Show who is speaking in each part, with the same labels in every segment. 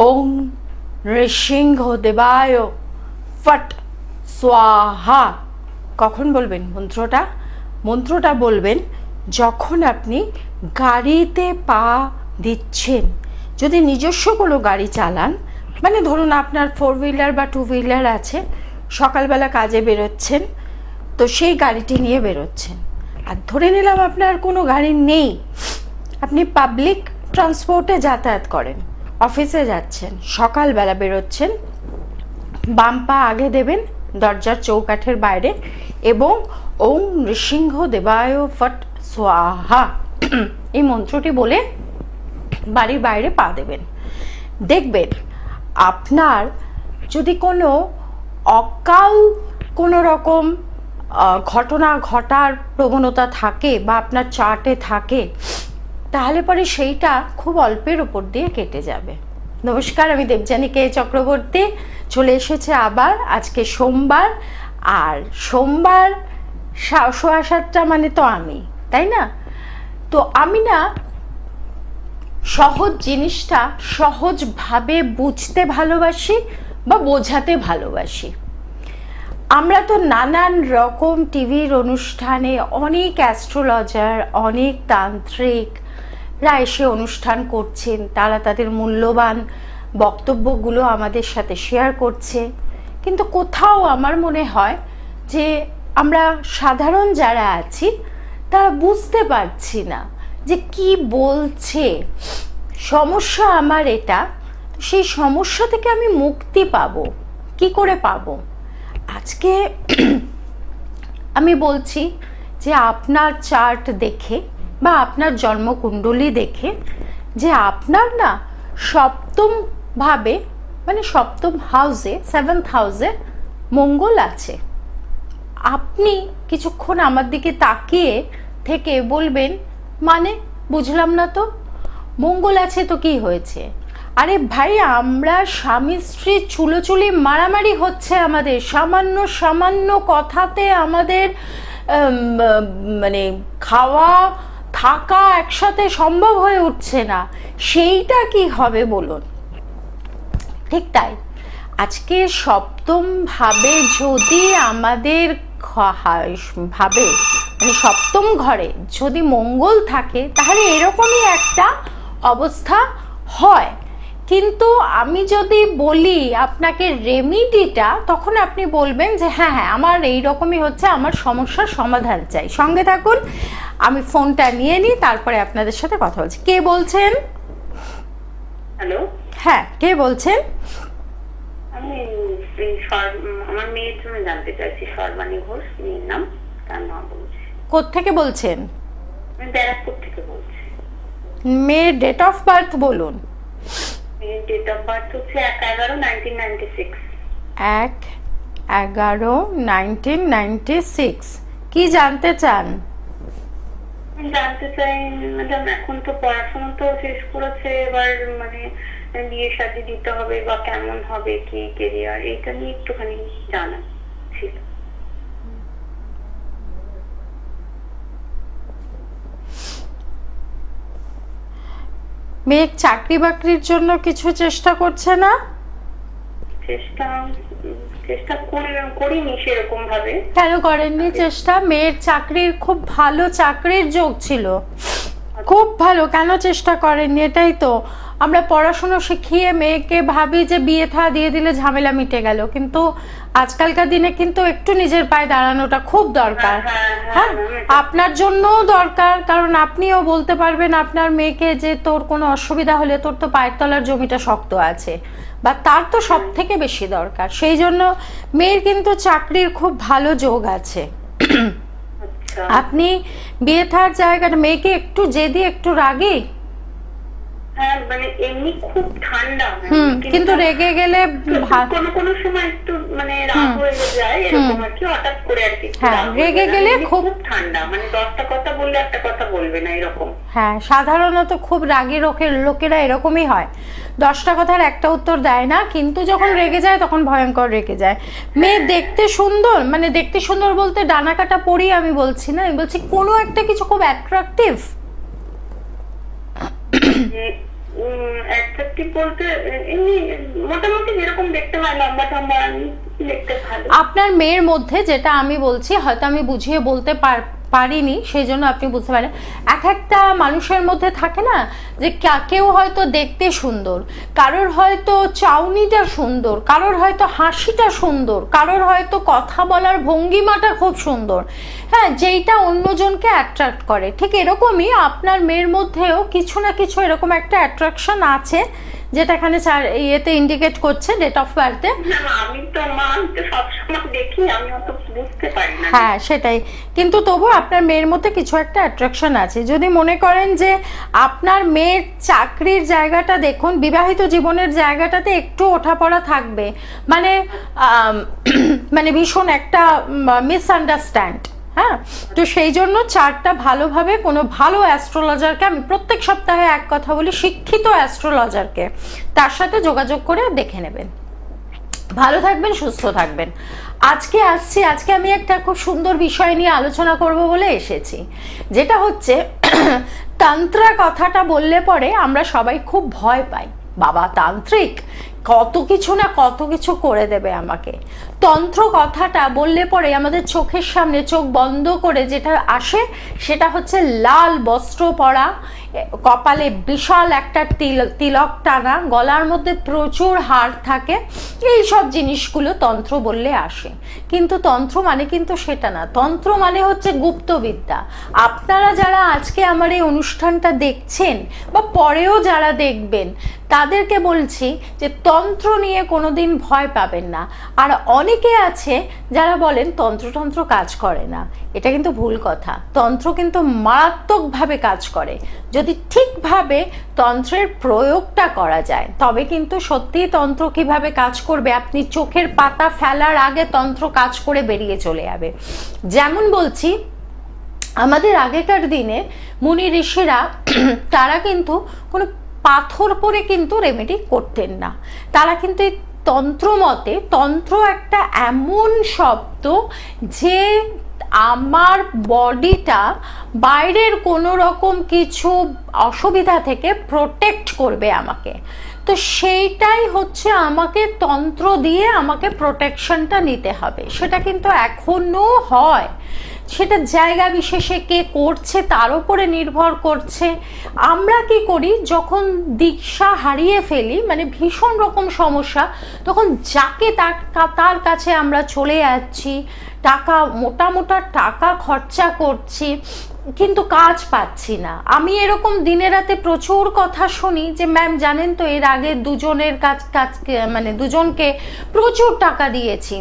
Speaker 1: ওং নৃসিংহ দেবায় ফট স্বাহা। কখন বলবেন মন্ত্রটা বলবেন যখন আপনি গাড়িতে পা দিচ্ছেন। যদি নিজস্ব কোনো গাড়ি চালান, মানে ধরুন আপনার 4 হুইলার বা 2 হুইলার আছে, সকালবেলা কাজে বেরোচ্ছেন, তো সেই গাড়িটি নিয়ে বেরোচ্ছেন। আর ধরে নিলাম আপনার কোনো গাড়ি নেই, আপনি পাবলিক ট্রান্সপোর্টে যাতায়াত করেন, অফিসে যাচ্ছেন, সকালবেলা বেরোচ্ছেন, বাম পা আগে দেবেন দরজার চৌকাঠের বাইরে এবং ওং নৃসিংহ দেবায় ফট স্বাহা এই মন্ত্রটি বলে বাড়ির বাইরে পা দেবেন। দেখবেন আপনার যদি কোনো অকাল কোনো রকম ঘটনা ঘটার প্রবণতা থাকে বা আপনার চার্টে থাকে, তাহলে পরে সেইটা খুব অল্পের উপর দিয়ে কেটে যাবে। নমস্কার, আমি দেবযানী কে চক্রবর্তী চলে এসেছে আবার আজকে সোমবার। আর সোমবার 7:30 মানে তো আমি, তাই না? তো আমি না সহজ জিনিসটা সহজভাবে বুঝতে ভালোবাসি বা বোঝাতে ভালোবাসি। আমরা তো নানান রকম টিভির অনুষ্ঠানে অনেক অ্যাস্ট্রোলজার, অনেক তান্ত্রিকরা এসে অনুষ্ঠান করছেন, তারা তাদের মূল্যবান বক্তব্যগুলো আমাদের সাথে শেয়ার করছে, কিন্তু কোথাও আমার মনে হয় যে আমরা সাধারণ যারা আছি তারা বুঝতে পারছি না যে কি বলছে। সমস্যা আমার এটা, সেই সমস্যা থেকে আমি মুক্তি পাবো কি করে পাবো? আজকে আমি বলছি যে আপনার চার্ট দেখে বা আপনার জন্মকুণ্ডলী দেখে যে আপনার না সপ্তম ভাবে মানে সপ্তম হাউসে 7th হাউসে মঙ্গল আছে। আপনি কিছুক্ষণ আমার দিকে তাকিয়ে থেকে বলবেন মানে বুঝলাম না তো, মঙ্গল আছে তো কি হয়েছে? আরে ভাই, আমরা স্বামী স্ত্রী চুলোচুলি মারামারি হচ্ছে, আমাদের সামান্য সামান্য কথাতে আমাদের মানে খাওয়া থাকা একসাথে সম্ভব হয়ে উঠছে না, সেইটা কি হবে বলুন? ঠিক তাই আজকে সপ্তম ভাবে যদি আমাদের ভাবে মানে সপ্তম ঘরে যদি মঙ্গল থাকে তাহলে এরকমই একটা অবস্থা হয়। কিন্তু আমি যদি বলি আপনাকে রেমিডিটা, তখন আপনি বলবেন যে হ্যাঁ হ্যাঁ আমার এইরকমই হচ্ছে, আমার সমস্যার সমাধান চাই। সঙ্গে থাকুন, আমি ফোনটা নিয়ে নিই, তারপরে আপনাদের সাথে কথা বলছি। কে বলছেন?
Speaker 2: হ্যালো,
Speaker 1: হ্যাঁ কে বলছেন?
Speaker 2: আমি আমার মেয়ের জন্য জানতে চাইছি। সর্বাণী ঘোষ মেয়ের নাম, তার নাম বলছি।
Speaker 1: কোত্থেকে বলছেন?
Speaker 2: আমি ব্যারাকপুর থেকে বলছি।
Speaker 1: মেয়ের ডেট অফ বার্থ বলুন।
Speaker 2: মেয়ের ডেট অফ বার্থ হচ্ছে 1/11/1996।
Speaker 1: 1/11/1996। কি জানতে চান?
Speaker 2: জানতে চাই ম্যাডাম, এখন তো পড়াশোনা তো শেষ করেছে, এবার মানে বিয়ে শাদী দিতে হবে বা কেমন হবে, কি কেরিয়ার, এইটা নিয়ে একটুখানি জানা ছিল।
Speaker 1: মেয়ে চাকরি বাকরির জন্য কিছু চেষ্টা করছে না?
Speaker 2: চেষ্টা করিনি সেরকম ভাবে।
Speaker 1: কেন করেননি চেষ্টা? মেয়ের চাকরির খুব ভালো চাকরির যোগ ছিল, খুব ভালো, কেন চেষ্টা করেননি? এটাই তো আমরা পড়াশোনা শিখিয়ে মেয়েকে ভাবি যে বিয়ে থা দিয়ে দিলে ঝামেলা মিটে গেল, কিন্তু আজকালকার দিনে কিন্তু একটু নিজের পায়ে দাঁড়ানোটা খুব দরকার। হ্যাঁ, আপনার জন্যও দরকার, কারণ আপনিও বলতে পারবেন আপনার মেয়েকে যে তোর কোনো অসুবিধা হলে তোর তো পায়ের তলার জমিটা শক্ত আছে, বা তার তো সব থেকে বেশি দরকার। সেই জন্য মেয়ের কিন্তু চাকরির খুব ভালো যোগ আছে। আপনি বিয়ে থার জায়গাটা, মেয়েকে একটু জেদি একটু রাগী,
Speaker 2: হ্যাঁ মানে এমনি খুব ঠান্ডা,
Speaker 1: কিন্তু রেগে গেলে
Speaker 2: কোনো সময় একটু মানে রাগ হয়ে যায় এরকম আর কি, হঠাৎ করে আর কি।
Speaker 1: হ্যাঁ, রেগে গেলে খুব
Speaker 2: ঠান্ডা, মানে 10টা কথা বললে একটা কথা বলবে না এরকম।
Speaker 1: হ্যাঁ, সাধারণত খুব রাগী লোকেরা এরকমই হয়, 10টা কথার একটা উত্তর দেয় না, কিন্তু যখন রেগে যায় তখন ভয়ঙ্কর রেগে যায়। মেয়ে দেখতে সুন্দর, মানে দেখতে সুন্দর বলতে ডানা কাটা পরি আমি বলছি না, আমি বলছি কোনো একটা কিছু খুব অ্যাট্রাকটিভ।
Speaker 2: অ্যাট্রাকটিভ বলতে এমনি মোটামুটি যেরকম দেখতে হয়, লম্বা টম্বা, দেখতে ভালো।
Speaker 1: আপনার মেয়ের মধ্যে যেটা আমি বলছি, হয়তো আমি বুঝিয়ে বলতে পারিনি, সেই জন্য আপনি বুঝতে পারেন। এক একটা মানুষের মধ্যে থাকে না যে কেউ হয়তো দেখতে সুন্দর, কারোর হয়তো চাউনিটা সুন্দর, কারোর হয়তো হাসিটা সুন্দর, কারোর হয়তো কথা বলার ভঙ্গিমাটা খুব সুন্দর, হ্যাঁ, যেইটা অন্যজনকে অ্যাট্রাক্ট করে। ঠিক এরকমই আপনার মেয়ের মধ্যেও কিছু না কিছু এরকম একটা অ্যাট্রাকশন আছে, যেটা এখানে ইয়েতে ইন্ডিকেট করছে, ডেট অফ বার্থে।
Speaker 2: আমি তো মা সবসময় দেখি, আমি অত বুঝতে পারি না।
Speaker 1: হ্যাঁ সেটাই, কিন্তু তবু আপনার মেয়ের মধ্যে কিছু একটা অ্যাট্রাকশন আছে। যদি মনে করেন যে আপনার মেয়ের চাকরির জায়গাটা দেখুন, বিবাহিত জীবনের জায়গাটাতে একটু ওঠাপড়া থাকবে, মানে মানে ভীষণ একটা মিসআন্ডারস্ট্যান্ড, হ্যাঁ। তো সেই জন্য চার্টটা ভালোভাবে কোনো ভালো অ্যাস্ট্রোলজারকে, আমি প্রত্যেক সপ্তাহে এক কথা বলি, শিক্ষিত অ্যাস্ট্রোলজারকে, তার সাথে যোগাযোগ করে দেখে নেবেন। ভালো থাকবেন, সুস্থ থাকবেন। আজকে আমি একটা খুব সুন্দর বিষয় নিয়ে আলোচনা করব বলে এসেছি, যেটা হচ্ছে তন্ত্রা কথাটা বললে পরে আমরা সবাই খুব ভয় পাই। বাবা তান্ত্রিক কত কিছু না কত কিছু করে দেবে আমাকে। তন্ত্র কথাটা বললে পরে আমাদের চোখের সামনে চোখ বন্ধ করে যেটা আসে সেটা হচ্ছে লাল বস্ত্র পরা, কপালে বিশাল একটা তিলক টানা, গলার মধ্যে প্রচুর হার থাকে, এই সব জিনিসগুলো তন্ত্র বললে আসে। কিন্তু তন্ত্র মানে কিন্তু সেটা না। তন্ত্র মানে হচ্ছে গুপ্তবিদ্যা। আপনারা যারা আজকে আমার এই অনুষ্ঠানটা দেখছেন বা পরেও যারা দেখবেন, তাদেরকে বলছি যে তন্ত্র নিয়ে কোনোদিন ভয় পাবেন না। আর অনেকে আছে যারা বলেন তন্ত্র কাজ করে না, এটা কিন্তু ভুল কথা। তন্ত্র কিন্তু মারাত্মকভাবে কাজ করে, যদি ঠিকভাবে তন্ত্রের প্রয়োগটা করা যায়, তবে কিন্তু সত্যিই তন্ত্র কিভাবে কাজ করবে, আপনি চোখের পাতা ফেলার আগে তন্ত্র কাজ করে বেরিয়ে চলে যাবে। যেমন বলছি, আমাদের আগেকার দিনে মুনি ঋষিরা তারা কিন্তু কোনো পাথর পরে কিন্তু রেমেডি করতেন না। তারা কিন্তু এই তন্ত্র মতে, তন্ত্র একটা এমন শব্দ যে আমার বডিটা বাইরের কোনো রকম কিছু অসুবিধা থেকে প্রোটেক্ট করবে আমাকে। তো সেইটাই হচ্ছে আমাকে তন্ত্র দিয়ে আমাকে প্রোটেকশনটা নিতে হবে। সেটা কিন্তু এখনো হয়, সেটা জায়গা বিশেষে কে করছে তার উপরে নির্ভর করছে। আমরা কি করি, যখন দিশা হারিয়ে ফেলি, মানে ভীষণ রকম সমস্যা, তখন যাকে তার কাছে আমরা চলে যাচ্ছি, টাকা মোটা টাকা খরচা করছি, কিন্তু কাজ পাচ্ছি না। আমি এরকম দিনে রাতে প্রচুর কথা শুনি যে ম্যাম জানেন তো, এর আগে দুজনকে প্রচুর টাকা দিয়েছি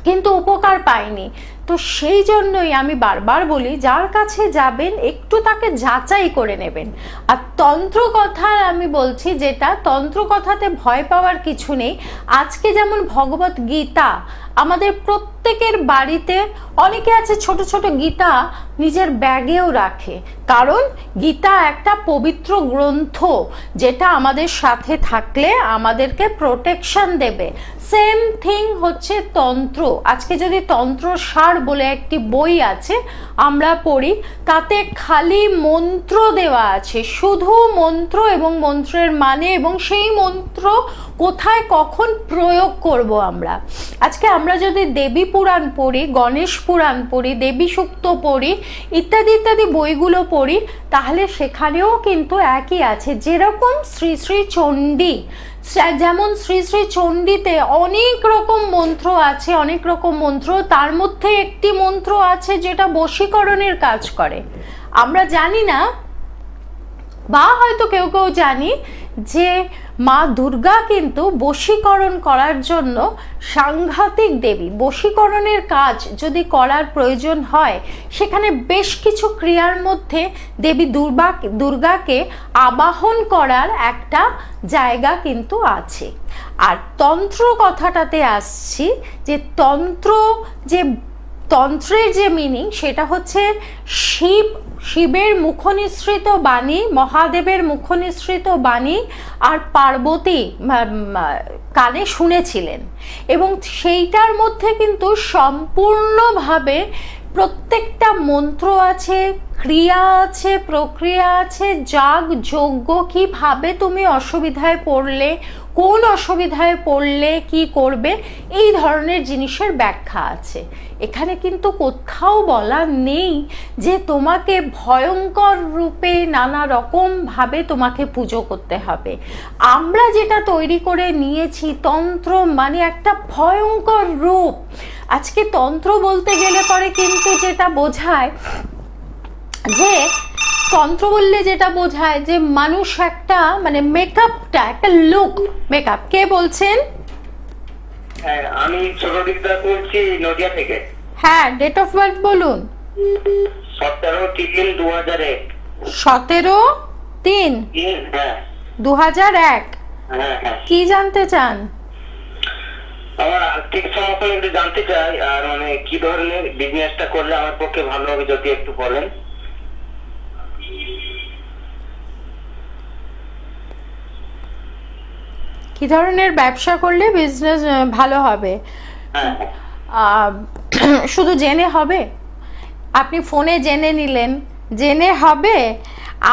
Speaker 1: কিন্তু উপকার পাইনি। তো সেই জন্যই আমি বারবার বলি, যার কাছে যাবেন একটু তাকে যাচাই করে নেবেন। আর তন্ত্র কথা আমি বলছি, যেটা তন্ত্র কথাতে ভয় পাওয়ার কিছু নেই। আজকে যেমন ভগবত গীতা আমাদের প্রত্যেকের বাড়িতে, অনেকে আছে ছোট ছোট গীতা নিজের ব্যাগেও রাখে, কারণ গীতা একটা পবিত্র গ্রন্থ, যেটা আমাদের সাথে থাকলে আমাদেরকে প্রোটেকশন দেবে। সেম থিং হচ্ছে তন্ত্র। আজকে যদি তন্ত্র সার বলে একটি বই আছে আমরা পড়ি, তাতে খালি মন্ত্র দেওয়া আছে, শুধু মন্ত্র এবং মন্ত্রের মানে এবং সেই মন্ত্র কোথায় কখন প্রয়োগ করব আমরা। আজকে আমরা যদি দেবী পুরাণ পড়ি, গণেশ পুরাণ পড়ি, দেবী সূক্ত পড়ি, ইত্যাদি ইত্যাদি বইগুলো পড়ি, তাহলে সেখানেও কিন্তু একই আছে। যেরকম শ্রী শ্রী চণ্ডী, যেমন শ্রী শ্রী চণ্ডীতে অনেক রকম মন্ত্র আছে, অনেক রকম মন্ত্র, তার মধ্যে একটি মন্ত্র আছে যেটা বশীকরণের কাজ করে। আমরা জানি না, বা হয়তো কেউ কেউ জানি যে মা দুর্গা কিন্তু বশীকরণ করার জন্য সাংঘাতিক দেবী। বশীকরণের কাজ যদি করার প্রয়োজন হয়, সেখানে বেশ কিছু ক্রিয়ার মধ্যে দেবী দুর্গাকে আবাহন করার একটা জায়গা কিন্তু আছে। আর তন্ত্র কথাটাতে আসছি, যে তন্ত্রের যে মিনিং, সেটা হচ্ছে শিবের মুখনিসৃত বাণী, মহাদেবের মুখনিসৃত বাণী আর পার্বতী কানে শুনেছিলেন, এবং সেইটার মধ্যে কিন্তু সম্পূর্ণভাবে প্রত্যেকটা মন্ত্র আছে, ক্রিয়া আছে, প্রক্রিয়া আছে, যাগ যজ্ঞ, কিভাবে তুমি অসুবিধায় পড়লে, কোন অসুবিধায় পড়লে কি করবে, এই ধরনের জিনিসের ব্যাখ্যা আছে। এখানে কিন্তু কোথাও বলা নেই যে তোমাকে ভয়ঙ্কর রূপে নানা রকম ভাবে তোমাকে পুজো করতে হবে। আমরা যেটা তৈরি করে নিয়েছি তন্ত্র মানে একটা ভয়ঙ্কর রূপ। আজকে তন্ত্র বলতে গেলে পরে কিন্তু যেটা বোঝায় যে তন্ত্র বললে যেটা বোঝায় যে মানুষ একটা মানে মেকআপটা একটা লুক মেকআপ। কে বলছেন?
Speaker 3: আমি ছোটদিকটা বলছি নদিয়া থেকে।
Speaker 1: হ্যাঁ, ডেট অফ বার্থ বলুন।
Speaker 3: 17/3/2001।
Speaker 1: 17/3/2001। কি জানতে চান?
Speaker 3: আমার আর্থিক সমস্যা একটু জানতে চাই, আর মানে কি ধরনের বিজনেসটা করলে আমার পক্ষে ভালো হবে যদি একটু বলেন।
Speaker 1: কি ধরনের ব্যবসা করলে বিজনেস ভালো হবে? শুধু জেনে হবে? আপনি ফোনে জেনে নিলেন, জেনে হবে?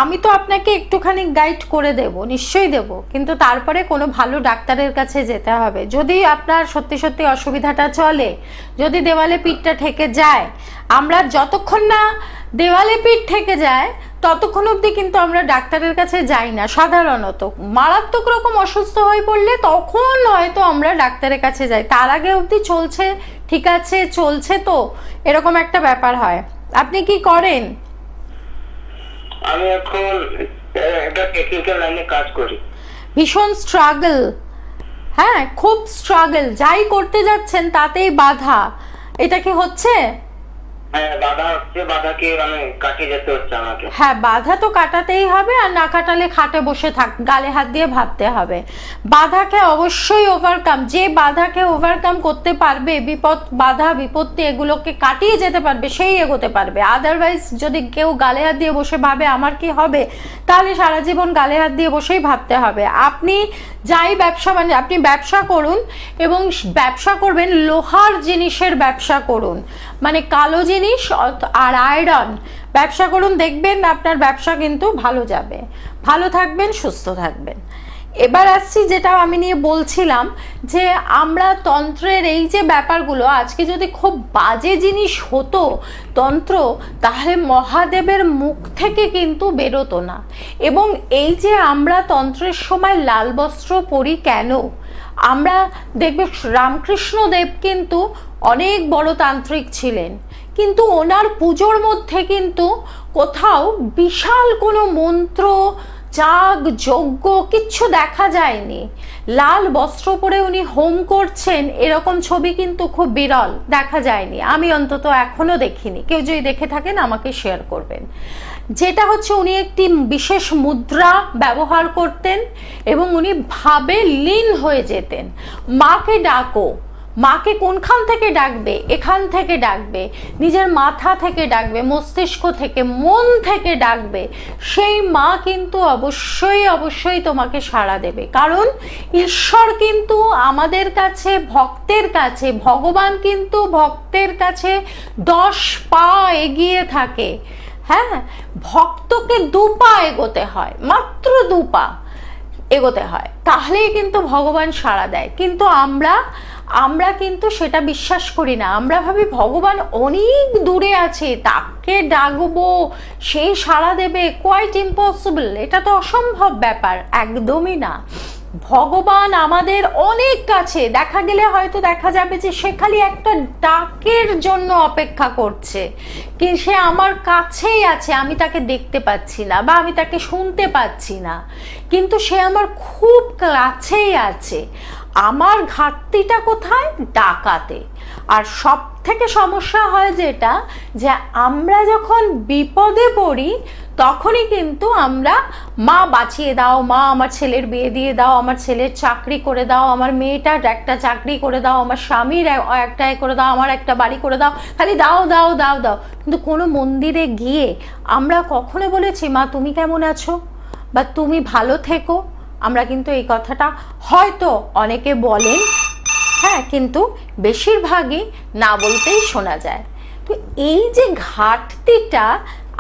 Speaker 1: আমি তো আপনাকে একটুখানি গাইড করে দেব, নিশ্চয়ই দেব, কিন্তু তারপরে কোনো ভালো ডাক্তারের কাছে যেতে হবে। যদি আপনার সত্যি সত্যি অসুবিধাটা চলে, যদি দেওয়ালে পিঠটা ঠেকে যায়, আমরা যতক্ষণ না দেওয়ালে পিঠ ঠেকে যায় ততক্ষণ অবধি কিন্তু আমরা ডাক্তারের কাছে যাই না। সাধারণত মারাত্মক রকম অসুস্থ হয়ে পড়লে তখন হয়তো আমরা ডাক্তারের কাছে যাই, তার আগে অবধি চলছে, ঠিক আছে চলছে, তো এরকম একটা ব্যাপার হয়। আপনি কি করেন?
Speaker 3: আমি এখন একটা টেকনিক্যাল লাইনে কাজ করি।
Speaker 1: ভীষণ স্ট্রাগল, হ্যাঁ খুব স্ট্রাগল, যাই করতে যাচ্ছেন তাতেই বাধা। এটা কি হচ্ছে?
Speaker 3: বাধা হচ্ছে, বাধাকে মানে কাটিয়ে যেতে হচ্ছে আমাকে।
Speaker 1: হ্যাঁ, বাধা তো কাটাতেই হবে, আর না কাটালে খাটে বসে থাক, গালে হাত দিয়ে ভাবতে হবে। বাধাকে অবশ্যই ওভারকাম, যে বাধাকে ওভারকাম করতে পারবে, বিপদ বাধা বিপত্তি এগুলোকে কাটিয়ে যেতে পারবে, সেই এগোতে পারবে। আদারওয়াইজ যদি কেউ গালে হাত দিয়ে বসে ভাবে আমার কি হবে, তাহলে সারা জীবন গালে হাত দিয়ে বসেই ভাবতে হবে। আপনি যাই ব্যবসা মানে আপনি ব্যবসা করুন, এবং ব্যবসা করবেন লোহার জিনিসের ব্যবসা করুন, মানে কালো জিনিস আর আয়রন ব্যবসা করুন, দেখবেন আপনার ব্যবসা কিন্তু ভালো যাবে, ভালো থাকবেন, সুস্থ থাকবেন। এবার আসছি যেটা আমি নিয়ে বলছিলাম, যে আমরা তন্ত্রের এই যে ব্যাপারগুলো, আজকে যদি খুব বাজে জিনিস হতো তন্ত্র, তাহলে মহাদেবের মুখ থেকে কিন্তু বেরোতো না। এবং এই যে আমরা তন্ত্রের সময় লাল বস্ত্র পরি কেন, আমরা দেখবে রামকৃষ্ণ দেব কিন্তু অনেক বড় তান্ত্রিক ছিলেন, কিন্তু ওনার পুজোর মধ্যে কিন্তু কোথাও বিশাল কোনো মন্ত্র যাগ যজ্ঞ কিচ্ছু দেখা যায়নি। লাল বস্ত্র পরে উনি হোম করছেন এরকম ছবি কিন্তু খুব বিরল, দেখা যায়নি, আমি অন্তত এখনো দেখিনি। কেউ যদি দেখে থাকেন আমাকে শেয়ার করবেন। যেটা হচ্ছে উনি একটি বিশেষ মুদ্রা ব্যবহার করতেন এবং উনি ভাবে লীন হয়ে যেতেন। মাকে ডাকো, মাকে কোনখান থেকে ডাকবে? এখান থেকে ডাকবে, নিজের মাথা থেকে ডাকবে, মস্তিষ্ক থেকে, মন থেকে ডাকবে। সেই মা কিন্তু অবশ্যই অবশ্যই তোমাকে সাড়া দেবে, কারণ ঈশ্বর কিন্তু আমাদের কাছে, ভক্তের কাছে, ভগবান কিন্তু ভক্তের কাছে 10 পা এগিয়ে থাকে। হ্যাঁ, ভক্তকে 2 পা এগোতে হয়, মাত্র 2 পা এগোতে হয়, তাহলেই কিন্তু ভগবান সাড়া দেয়। কিন্তু আমরা কিন্তু সেটা বিশ্বাস করি না। আমরা ভাবি ভগবান অনেক দূরে আছে, তাকে ডাকবো সেই সাড়া দেবে, কোয়াইট ইম্পসিবল, এটা তো অসম্ভব ব্যাপার, একদমই না। ভগবান আমাদের অনেক কাছে, দেখা গেলে হয়তো দেখা যাবে যে সে খালি একটা ডাকের জন্য অপেক্ষা করছে, কি সে আমার কাছেই আছে, আমি তাকে দেখতে পাচ্ছি না বা আমি তাকে শুনতে পাচ্ছি না, কিন্তু সে আমার খুব কাছেই আছে। আমার ঘাটতিটা কোথায়? ডাকাতে। আর সব থেকে সমস্যা হয় যেটা, যে আমরা যখন বিপদে পড়ি তখনই কিন্তু আমরা মা বাঁচিয়ে দাও, মা আমার ছেলের বিয়ে দিয়ে দাও, আমার ছেলের চাকরি করে দাও, আমার মেয়েটার একটা চাকরি করে দাও, আমার স্বামীর একটা করে দাও, আমার একটা বাড়ি করে দাও, খালি দাও দাও দাও দাও। কিন্তু কোনো মন্দিরে গিয়ে আমরা কখনো বলেছি মা তুমি কেমন আছো বা তুমি ভালো থেকো? আমরা কিন্তু এই কথাটা হয়তো অনেকে বলেন, হ্যাঁ, কিন্তু বেশিরভাগই না বলতেই শোনা যায়। তো এই যে ঘাটতিটা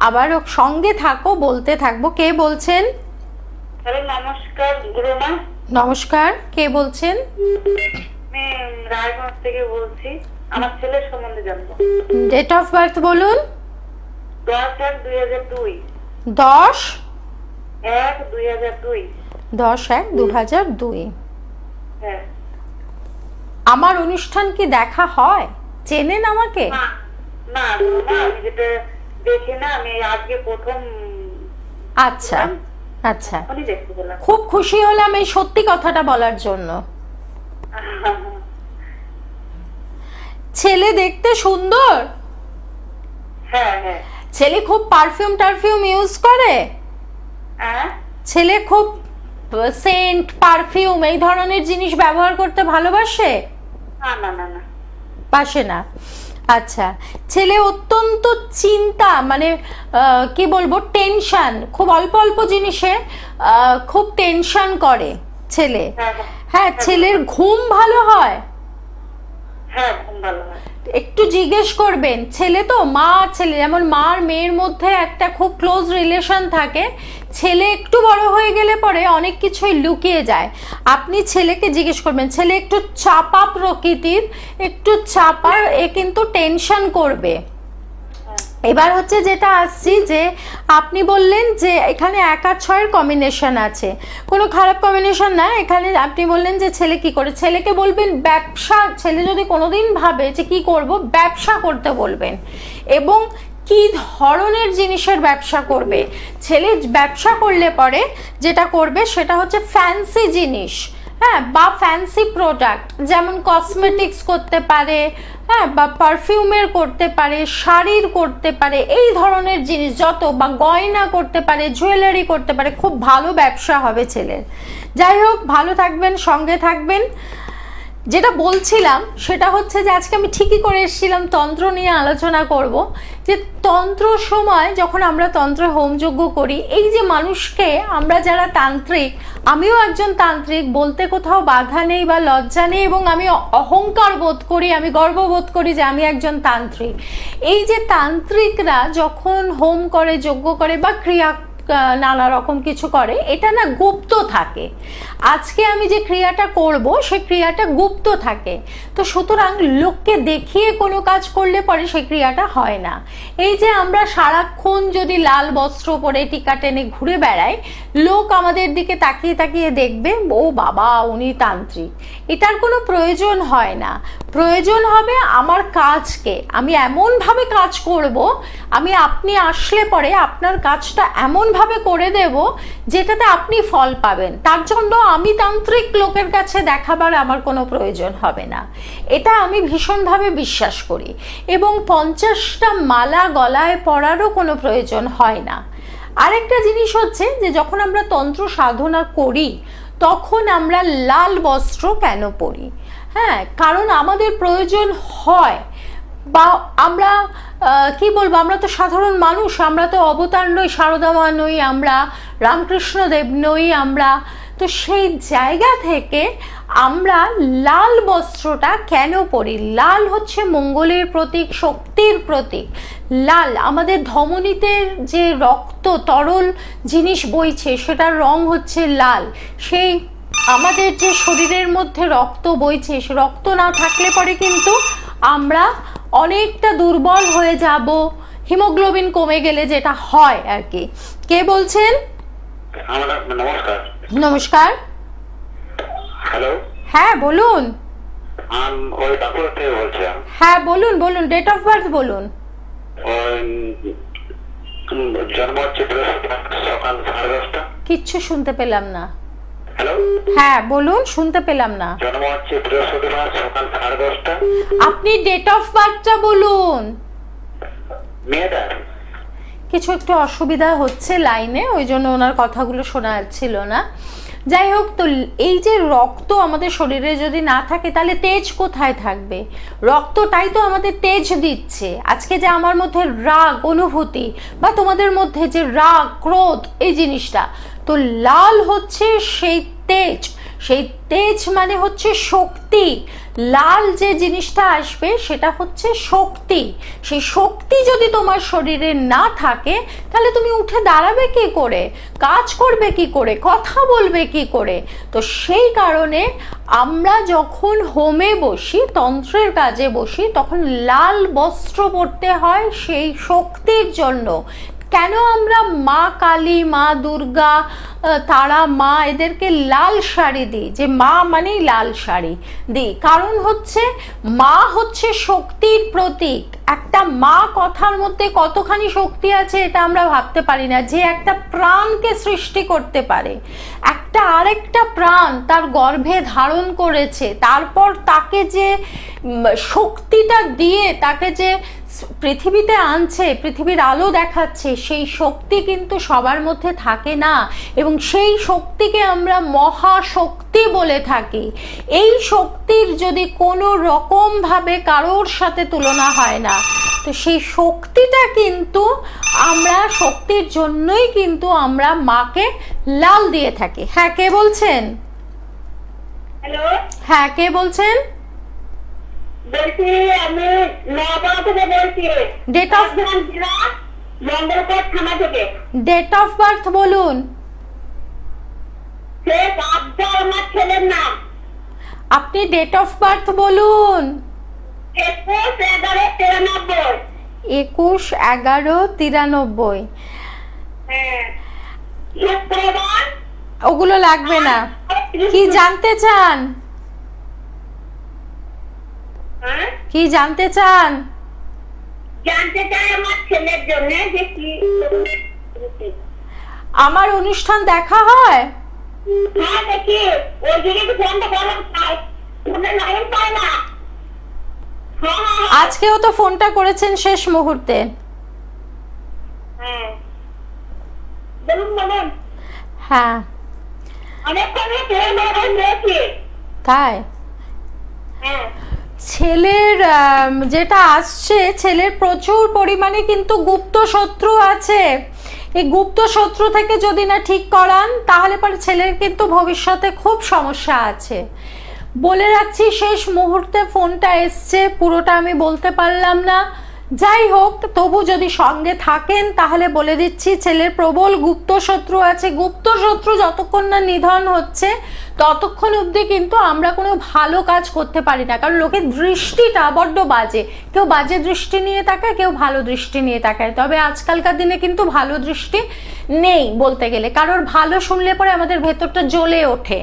Speaker 1: আবার সঙ্গে থাকো, বলতে থাকবো। কে বলছেন?
Speaker 2: হ্যালো, নমস্কার গুরুমা।
Speaker 1: নমস্কার, কে বলছেন?
Speaker 2: আমি রায়গঞ্জ থেকে বলছি, আমার ছেলের সম্বন্ধে জানবো।
Speaker 1: ডেট অফ বার্থ বলুন।
Speaker 2: 10/1/2002।
Speaker 1: 10/1/2002। 10/1/2002।
Speaker 2: হ্যাঁ।
Speaker 1: আমার অনুষ্ঠান কি দেখা হয়? চেনেন আমাকে?
Speaker 2: না না গুরুমা, আমি যেটা দেখি না, আমি আজকে প্রথম।
Speaker 1: আচ্ছা আচ্ছা,
Speaker 2: দেখতে পেলাম,
Speaker 1: খুব খুশি হলাম এই সত্যি কথাটা বলার জন্য। ছেলে দেখতে সুন্দর?
Speaker 2: হ্যাঁ হ্যাঁ।
Speaker 1: ছেলে খুব পারফিউম ইউজ করে? ছেলে খুব সেন্ট, পারফিউম এই ধরনের জিনিস ব্যবহার করতে ভালোবাসে?
Speaker 2: না না না না,
Speaker 1: বাসে না। আচ্ছা, ছেলে অত্যন্ত চিন্তা, মানে কি বলবো, টেনশন, খুব অল্প অল্প জিনিসে খুব টেনশন করে ছেলে। হ্যাঁ, ছেলের ঘুম ভালো হয়?
Speaker 2: হ্যাঁ, ঘুম ভালো হয়।
Speaker 1: একটু জিজ্ঞেস করবেন, ছেলে তো মা আর ছেলে, যেমন মা আর মেয়ের মধ্যে একটা খুব ক্লোজ রিলেশন থাকে, ছেলে একটু বড় হয়ে গেলে পরে অনেক কিছুই লুকিয়ে যায়। আপনি ছেলেকে জিজ্ঞেস করবেন, ছেলে একটু চাপা প্রকৃতির, একটু চাপা, এ কিন্তু টেনশন করবে। এবার হচ্ছে যেটা আসছি, যে আপনি বললেন যে এখানে 1 আর 6-এর কম্বিনেশন আছে, কোনো খারাপ কম্বিনেশন না। এখানে আপনি বললেন যে ছেলে কি করে, ছেলেকে বলবেন ব্যবসা, ছেলে যদি কোনোদিন ভাবে যে কি করব, ব্যবসা করতে বলবেন। এবং কি ধরনের জিনিসের ব্যবসা করবে, ছেলে ব্যবসা করলে পরে যেটা করবে সেটা হচ্ছে ফ্যান্সি জিনিস, হ্যাঁ, বা ফ্যান্সি প্রোডাক্ট, যেমন কসমেটিক্স করতে পারে, হ্যাঁ, বা পারফিউমের করতে পারে, শাড়ির করতে পারে, এই ধরনের জিনিস যত, বা গয়না করতে পারে, জুয়েলারি করতে পারে। খুব ভালো ব্যবসা হবে ছেলের। যাই হোক, ভালো থাকবেন, সঙ্গে থাকবেন। যেটা বলছিলাম সেটা হচ্ছে যে আজকে আমি ঠিকই করে এসেছিলাম তন্ত্র নিয়ে আলোচনা করব, যে তন্ত্র সময় যখন আমরা তন্ত্রে হোমযজ্ঞ করি, এই যে মানুষকে, আমরা যারা তান্ত্রিক, আমিও একজন তান্ত্রিক, বলতে কোথাও বাধা নেই বা লজ্জা নেই, এবং আমি অহংকার বোধ করি, আমি গর্ববোধ করি যে আমি একজন তান্ত্রিক। এই যে তান্ত্রিকরা যখন হোম করে, যজ্ঞ করে বা ক্রিয়া নানা রকম কিছু করে, এটা না গুপ্ত থাকে। আজকে আমি যে ক্রিয়াটা করব সেই ক্রিয়াটা গুপ্ত থাকে। তো সুতরাং লোককে দেখিয়ে কোনো কাজ করলে পরে সেই ক্রিয়াটা হয় না। এই যে আমরা সারাক্ষণ যদি লাল বস্ত্র পরে টিকা টেনে ঘুরে বেড়াই, লোক আমাদের দিকে তাকিয়ে তাকিয়ে দেখবে, ও বাবা উনি তান্ত্রিক। এটার কোনো প্রয়োজন হয় না। প্রয়োজন হবে আমার কাজকে, আমি এমনভাবে কাজ করব, আপনি আসলে পরে আপনার কাজটা এমনভাবে করে দেব যেটাতে আপনি ফল পাবেন। তার জন্য আমি তান্ত্রিক লোকের কাছে দেখাবার আমার কোনো প্রয়োজন হবে না। এটা আমি ভীষণভাবে বিশ্বাস করি। এবং 50টা মালা গলায় পরারও কোনো প্রয়োজন হয় না। আরেকটা জিনিস হচ্ছে যে যখন আমরা তন্ত্র সাধনা করি তখন আমরা লাল বস্ত্র কেন পরি? হ্যাঁ, কারণ আমাদের প্রয়োজন হয়, বা আমরা কি বলবো, আমরা তো সাধারণ মানুষ, আমরা তো অবতার নই, সারদা মা নই, আমরা রামকৃষ্ণ দেব নই, আমরা তো সেই জায়গা থেকে আমরা লাল বস্ত্রটা কেন পরি? লাল হচ্ছে মঙ্গলের প্রতীক, শক্তির প্রতীক। লাল আমাদের ধমনীতে যে রক্ত, তরল জিনিস বইছে সেটার রং হচ্ছে লাল। সেই আমাদের যে শরীরের মধ্যে রক্ত বইছে, সে রক্ত না থাকলে পরে কিন্তু আমরা অনেকটা দুর্বল হয়ে যাব, হিমোগ্লোবিন কমে গেলে যেটা হয় আর কি। কে বলছেন?
Speaker 3: নমস্কার।
Speaker 1: নমস্কার।
Speaker 3: হ্যালো।
Speaker 1: হ্যাঁ বলুন।
Speaker 3: ওই বাঁকুড়া থেকে বলছিলাম।
Speaker 1: হ্যাঁ বলুন বলুন, ডেট অফ বার্থ বলুন।
Speaker 3: জন্ম হচ্ছে সকাল 10:30।
Speaker 1: কিচ্ছু শুনতে পেলাম না।
Speaker 3: হ্যালো।
Speaker 1: হ্যাঁ বলুন, শুনতে পেলাম না।
Speaker 3: জন্ম হচ্ছে বৃহস্পতিবার সকাল 10:30।
Speaker 1: আপনি ডেট অফ বার্থটা বলুন।
Speaker 3: মেয়েটার
Speaker 1: কিছু একটু অসুবিধা হচ্ছে লাইনে, ওই জন্য ওনার কথাগুলো শোনা যাচ্ছিল না। যাই হোক, তো এই যে রক্ত আমাদের শরীরে যদি না থাকে তাহলে তেজ কোথায় থাকবে? রক্তটাই তো আমাদের তেজ দিচ্ছে। আজকে যে আমার মধ্যে রাগ অনুভূতি, বা তোমাদের মধ্যে যে রাগ ক্রোধ, এই জিনিসটা তো লাল হচ্ছে সেই তেজ, সেই তেজ মানে হচ্ছে শক্তি, লাল যে জিনিসটা আসবে সেটা হচ্ছে শক্তি। সেই শক্তি যদি তোমার শরীরে না থাকে তাহলে তুমি উঠে দাঁড়াবে কি করে, কাজ করবে কি করে, কথা বলবে কি করে? তো সেই কারণে আমরা যখন হোমে বসি, তন্ত্রের কাজে বসি, তখন লাল বস্ত্র পরতে হয় সেই শক্তির জন্য। কেন আমরা মা কালী, মা দুর্গা, তারা মা, এদেরকে লাল শাড়ি দিই, যে মা মানেই লাল শাড়ি দিই? কারণ হচ্ছে মা হচ্ছে শক্তির প্রতীক। একটা মা কথার মধ্যে কতখানি শক্তি আছে এটা আমরা ভাবতে পারি না। যে একটা প্রাণকে সৃষ্টি করতে পারে, একটা আরেকটা প্রাণ তার গর্ভে ধারণ করেছে, তারপর তাকে যে শক্তিটা দিয়ে তাকে যে পৃথিবীতে আনছে, পৃথিবীর আলো দেখাচ্ছে, সেই শক্তি কিন্তু সবার মধ্যে থাকে না, এবং সেই শক্তিকে আমরা মহাশক্তি বলে থাকি। এই শক্তির যদি কোনো রকম ভাবে কারোর সাথে তুলনা হয় না, তো সেই শক্তিটা কিন্তু আমরা, শক্তির জন্যই কিন্তু আমরা মাকে লাল দিয়ে থাকি। হ্যাঁ, কে বলছেন?
Speaker 2: হ্যালো,
Speaker 1: হ্যাঁ, কে বলছেন?
Speaker 2: বলছি আমি নওগাঁ থেকে বলছি।
Speaker 1: ডেট অফ
Speaker 2: মঙ্গলকোট থানা থেকে।
Speaker 1: ডেট অফ বার্থ বলুন।
Speaker 2: শেখ আফজাল আমার ছেলের নাম।
Speaker 1: আপনি ডেট অফ বার্থ বলুন।
Speaker 2: 21/11/93।
Speaker 1: 21/11/93।
Speaker 2: হ্যাঁ, শুক্রবার।
Speaker 1: ওগুলো লাগবে না। কি জানতে চান?
Speaker 2: হ্যাঁ,
Speaker 1: কি জানতে চান?
Speaker 2: জানতে চাই আমার ছেলের জন্য যে কি।
Speaker 1: আমার অনুষ্ঠান দেখা হয়?
Speaker 2: হ্যাঁ, দেখি। ওই দিকে ফোনটা করা পাই, ফোনে লাইন পায় না।
Speaker 1: আজকেও তো ফোনটা করেছেন শেষ মুহূর্তে।
Speaker 2: হ্যাঁ, বলুন বলুন।
Speaker 1: হ্যাঁ,
Speaker 2: অনেকক্ষণ হয়েছে।
Speaker 1: তাই?
Speaker 2: হ্যাঁ,
Speaker 1: ছেলের যেটা আসছে, ছেলের প্রচুর পরিমাণে কিন্তু গুপ্ত শত্রু আছে। এই গুপ্ত শত্রু থেকে যদি না ঠিক করান তাহলে পরে ছেলের কিন্তু ভবিষ্যতে খুব সমস্যা আছে। বলে রাখছি, শেষ মুহূর্তে ফোনটা এসছে, পুরোটা আমি বলতে পারলাম না। যাই হোক, তবু যদি সঙ্গে থাকেন তাহলে বলে দিচ্ছি, ছেলের প্রবল গুপ্ত শত্রু আছে। গুপ্ত শত্রু যতক্ষণ না নিধন হচ্ছে ততক্ষণ অবধি কিন্তু আমরা কোনো ভালো কাজ করতে পারি না। কারণ লোকের দৃষ্টিটা বড্ড বাজে, কেউ বাজে দৃষ্টি নিয়ে তাকায়, কেউ ভালো দৃষ্টি নিয়ে তাকায়। তবে আজকালকার দিনে কিন্তু ভালো দৃষ্টি নেই বলতে গেলে, কারোর ভালো শুনলে পরে আমাদের ভেতরটা জ্বলে ওঠে।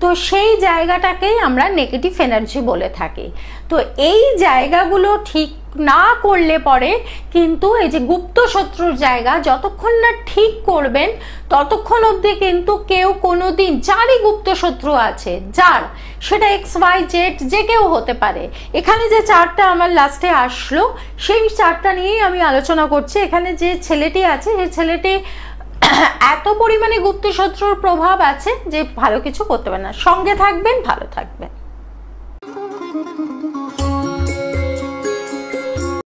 Speaker 1: তো সেই জায়গাটাকেই আমরা নেগেটিভ এনার্জি বলে থাকি। তো এই জায়গাগুলো ঠিক না করলে পরে কিন্তু এই যে গুপ্ত শত্রুর জায়গা যতক্ষণ না ঠিক করবেন ততক্ষণ অবধি কিন্তু কেউ কোনোদিন, যারই গুপ্ত শত্রু আছে, যার, সেটা XYZ যে কেউ হতে পারে। এখানে যে চারটা আমার লাস্টে আসলো সেই চারটা নিয়েই আমি আলোচনা করছি। এখানে যে ছেলেটি আছে, সেই ছেলেটি এত পরিমাণে গুপ্ত শত্রুর প্রভাব আছে যে ভালো কিছু করতে পারে না। সঙ্গে থাকবেন, ভালো থাকবেন।